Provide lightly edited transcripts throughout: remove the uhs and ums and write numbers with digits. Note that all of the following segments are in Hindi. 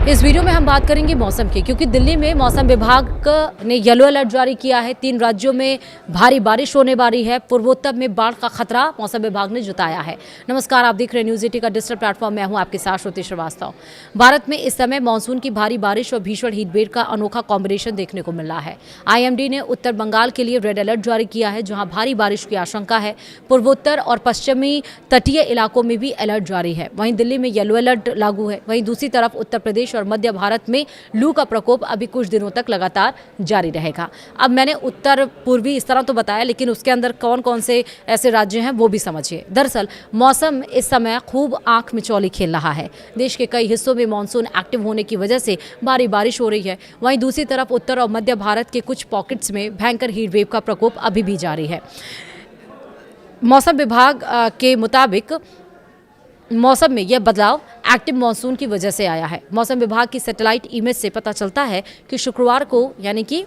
इस वीडियो में हम बात करेंगे मौसम की, क्योंकि दिल्ली में मौसम विभाग ने येलो अलर्ट जारी किया है। 3 राज्यों में भारी बारिश होने वाली है। पूर्वोत्तर में बाढ़ का खतरा मौसम विभाग ने जताया है। नमस्कार, आप देख रहे हैं न्यूज 18 का डिजिटल प्लेटफॉर्म। मैं हूं आपके साथ श्रुति श्रीवास्तव। भारत में इस समय मानसून की भारी बारिश और भीषण हीटवेव का अनोखा कॉम्बिनेशन देखने को मिल रहा है। आईएमडी ने उत्तर बंगाल के लिए रेड अलर्ट जारी किया है, जहां भारी बारिश की आशंका है। पूर्वोत्तर और पश्चिमी तटीय इलाकों में भी अलर्ट जारी है। वहीं दिल्ली में येलो अलर्ट लागू है। वहीं दूसरी तरफ उत्तर प्रदेश और मध्य भारत में लू का प्रकोप अभी कुछ दिनों तक लगातार जारी रहेगा। अब मैंने उत्तर पूर्वी इस तरह तो बताया, लेकिन उसके अंदर कौन कौन से ऐसे राज्य हैं वो भी समझिए। दरअसल मौसम इस समय खूब आंख मिचौली खेल रहा है। देश के कई हिस्सों में मानसून एक्टिव होने की वजह से भारी बारिश हो रही है। वहीं दूसरी तरफ उत्तर और मध्य भारत के कुछ पॉकेट्स में भयंकर हीट वेव का प्रकोप अभी भी जारी है। मौसम विभाग के मुताबिक मौसम में यह बदलाव एक्टिव मानसून की वजह से आया है। मौसम विभाग की सैटेलाइट इमेज से पता चलता है कि शुक्रवार को यानी कि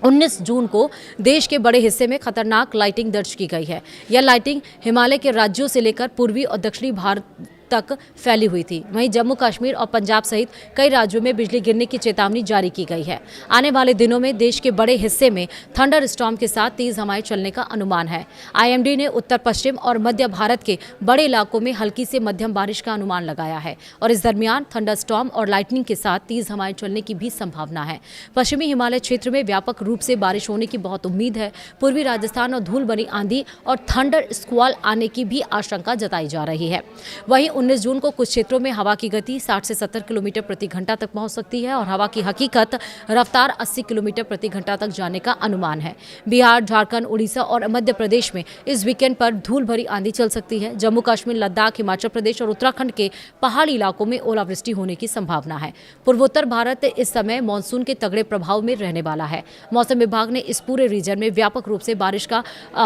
19 जून को देश के बड़े हिस्से में खतरनाक लाइटिंग दर्ज की गई है। यह लाइटिंग हिमालय के राज्यों से लेकर पूर्वी और दक्षिणी भारत तक फैली हुई थी। वहीं जम्मू कश्मीर और पंजाब सहित कई राज्यों में बिजली गिरने की चेतावनी जारी की गई है। आने वाले दिनों में देश के बड़े हिस्से में थंडर स्टॉर्म के साथ तेज हवाएं चलने का अनुमान है। आईएमडी ने उत्तर पश्चिम और मध्य भारत के बड़े इलाकों में हल्की से मध्यम बारिश का अनुमान लगाया है और इस दरमियान थंडर स्टॉर्म और लाइटनिंग के साथ तेज हवाएं चलने की भी संभावना है। पश्चिमी हिमालय क्षेत्र में व्यापक रूप से बारिश होने की बहुत उम्मीद है। पूर्वी राजस्थान और धूल भरी आंधी और थंडर स्क्वाल आने की भी आशंका जताई जा रही है। वहीं 19 जून को कुछ क्षेत्रों में हवा की गति 60 से 70 किलोमीटर प्रति घंटा तक पहुंच सकती है और हवा की हकीकत रफ्तार 80 किलोमीटर प्रति घंटा तक जाने का अनुमान है। बिहार, झारखंड, उड़ीसा और मध्य प्रदेश में इस वीकेंड पर धूल भरी आंधी चल सकती है। जम्मू कश्मीर, लद्दाख, हिमाचल प्रदेश और उत्तराखंड के पहाड़ी इलाकों में ओलावृष्टि होने की संभावना है। पूर्वोत्तर भारत इस समय मानसून के तगड़े प्रभाव में रहने वाला है। मौसम विभाग ने इस पूरे रीजन में व्यापक रूप से बारिश का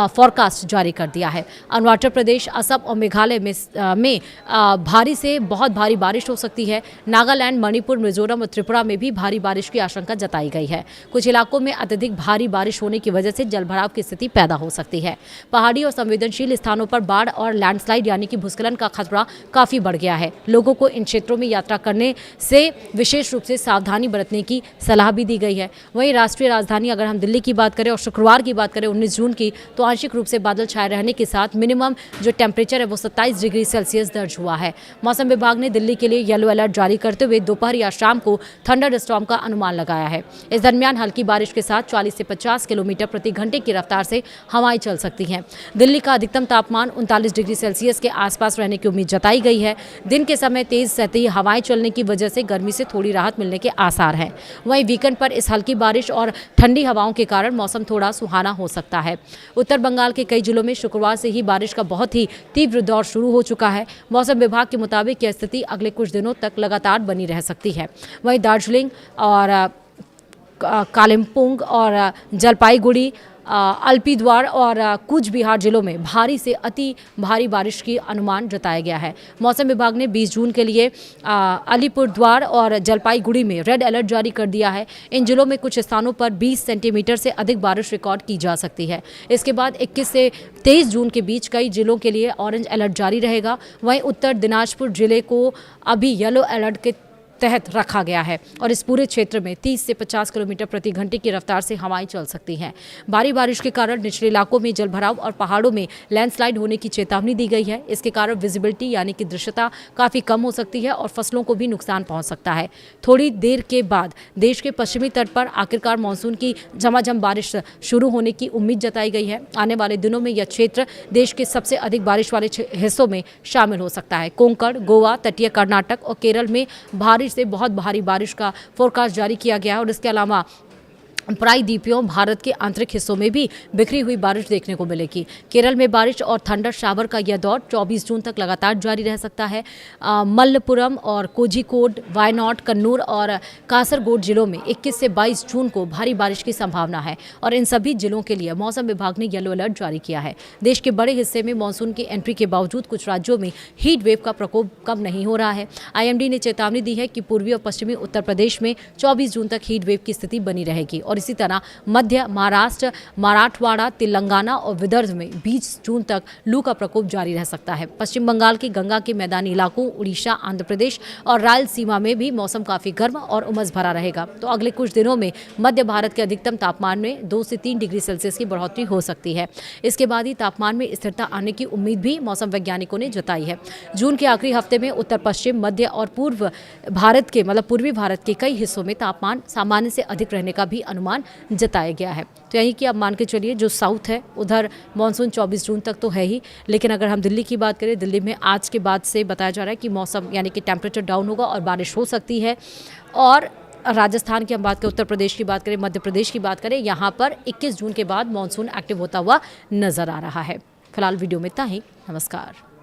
फोरकास्ट जारी कर दिया है। अरुणाचल प्रदेश, असम और मेघालय में भारी से बहुत भारी बारिश हो सकती है। नागालैंड, मणिपुर, मिजोरम और त्रिपुरा में भी भारी बारिश की आशंका जताई गई है। कुछ इलाकों में अत्यधिक भारी बारिश होने की वजह से जलभराव की स्थिति पैदा हो सकती है। पहाड़ी और संवेदनशील स्थानों पर बाढ़ और लैंडस्लाइड यानी कि भूस्खलन का खतरा काफी बढ़ गया है। लोगों को इन क्षेत्रों में यात्रा करने से विशेष रूप से सावधानी बरतने की सलाह भी दी गई है। वहीं राष्ट्रीय राजधानी अगर हम दिल्ली की बात करें और शुक्रवार की बात करें 19 जून की, तो आंशिक रूप से बादल छाए रहने के साथ मिनिमम जो टेम्परेचर है वो 27 डिग्री सेल्सियस दर्ज हुआ है। मौसम विभाग ने दिल्ली के लिए येलो अलर्ट जारी करते हुए दोपहर या शाम को थंडर स्टॉर्म का अनुमान लगाया है। इस दरमियान हल्की बारिश के साथ 40 से 50 किलोमीटर प्रति घंटे की रफ्तार से हवाएं चल सकती हैं। दिल्ली का अधिकतम तापमान 39 डिग्री सेल्सियस के आसपास रहने की उम्मीद जताई गई है। दिन के समय तेज सतही हवाएं चलने की वजह से गर्मी से थोड़ी राहत मिलने के आसार हैं। वहीं वीकेंड पर इस हल्की बारिश और ठंडी हवाओं के कारण मौसम थोड़ा सुहाना हो सकता है। उत्तर बंगाल के कई जिलों में शुक्रवार से ही बारिश का बहुत ही तीव्र दौर शुरू हो चुका है। मौसम विभाग के मुताबिक यह स्थिति अगले कुछ दिनों तक लगातार बनी रह सकती है। वहीं दार्जिलिंग और कालिम्पोंग और जलपाईगुड़ी, अलीपुरद्वार और कूच बिहार जिलों में भारी से अति भारी बारिश की अनुमान जताया गया है। मौसम विभाग ने 20 जून के लिए अलीपुरद्वार और जलपाईगुड़ी में रेड अलर्ट जारी कर दिया है। इन जिलों में कुछ स्थानों पर 20 सेंटीमीटर से अधिक बारिश रिकॉर्ड की जा सकती है। इसके बाद 21 से 23 जून के बीच कई जिलों के लिए ऑरेंज अलर्ट जारी रहेगा। वहीं उत्तर दिनाजपुर जिले को अभी येलो अलर्ट के तहत रखा गया है और इस पूरे क्षेत्र में 30 से 50 किलोमीटर प्रति घंटे की रफ्तार से हवाएं चल सकती हैं। भारी बारिश के कारण निचले इलाकों में जलभराव और पहाड़ों में लैंडस्लाइड होने की चेतावनी दी गई है। इसके कारण विजिबिलिटी यानी कि दृश्यता काफ़ी कम हो सकती है और फसलों को भी नुकसान पहुंच सकता है। थोड़ी देर के बाद देश के पश्चिमी तट पर आखिरकार मानसून की झमाझम बारिश शुरू होने की उम्मीद जताई गई है। आने वाले दिनों में यह क्षेत्र देश के सबसे अधिक बारिश वाले हिस्सों में शामिल हो सकता है। कोंकण, गोवा, तटीय कर्नाटक और केरल में भारी से बहुत भारी बारिश का फोरकास्ट जारी किया गया है और इसके अलावा प्रायद्वीपीय भारत के आंतरिक हिस्सों में भी बिखरी हुई बारिश देखने को मिलेगी। केरल में बारिश और थंडर शावर का यह दौर 24 जून तक लगातार जारी रह सकता है। मल्लपुरम और कोझिकोड, वायनाड, कन्नूर और कासरगोड जिलों में 21 से 22 जून को भारी बारिश की संभावना है और इन सभी जिलों के लिए मौसम विभाग ने येलो अलर्ट जारी किया है। देश के बड़े हिस्से में मानसून की एंट्री के बावजूद कुछ राज्यों में हीट वेव का प्रकोप कम नहीं हो रहा है। आईएमडी ने चेतावनी दी है कि पूर्वी और पश्चिमी उत्तर प्रदेश में 24 जून तक हीट वेव की स्थिति बनी रहेगी और और इसी तरह मध्य महाराष्ट्र, मराठवाड़ा, तेलंगाना और विदर्भ में 20 जून तक लू का प्रकोप जारी रह सकता है। पश्चिम बंगाल की गंगा के मैदानी इलाकों, उड़ीसा, आंध्र प्रदेश और रायलसीमा में भी मौसम काफी गर्म और उमस भरा रहेगा। तो अगले कुछ दिनों में मध्य भारत के अधिकतम तापमान में 2 से 3 डिग्री सेल्सियस की बढ़ोतरी हो सकती है। इसके बाद ही तापमान में स्थिरता आने की उम्मीद भी मौसम वैज्ञानिकों ने जताई है। जून के आखिरी हफ्ते में उत्तर पश्चिम, मध्य और पूर्वी भारत के कई हिस्सों में तापमान सामान्य से अधिक रहने का भी अनुमान जताया गया है। तो यही कि आप मान के चलिए जो साउथ है उधर मानसून 24 जून तक तो है ही, लेकिन अगर हम दिल्ली की बात करें, दिल्ली में आज के बाद से बताया जा रहा है कि मौसम यानी कि टेम्परेचर डाउन होगा और बारिश हो सकती है। और राजस्थान की हम बात करें, उत्तर प्रदेश की बात करें, मध्य प्रदेश की बात करें, यहाँ पर 21 जून के बाद मानसून एक्टिव होता हुआ नजर आ रहा है। फिलहाल वीडियो में इतना ही। नमस्कार।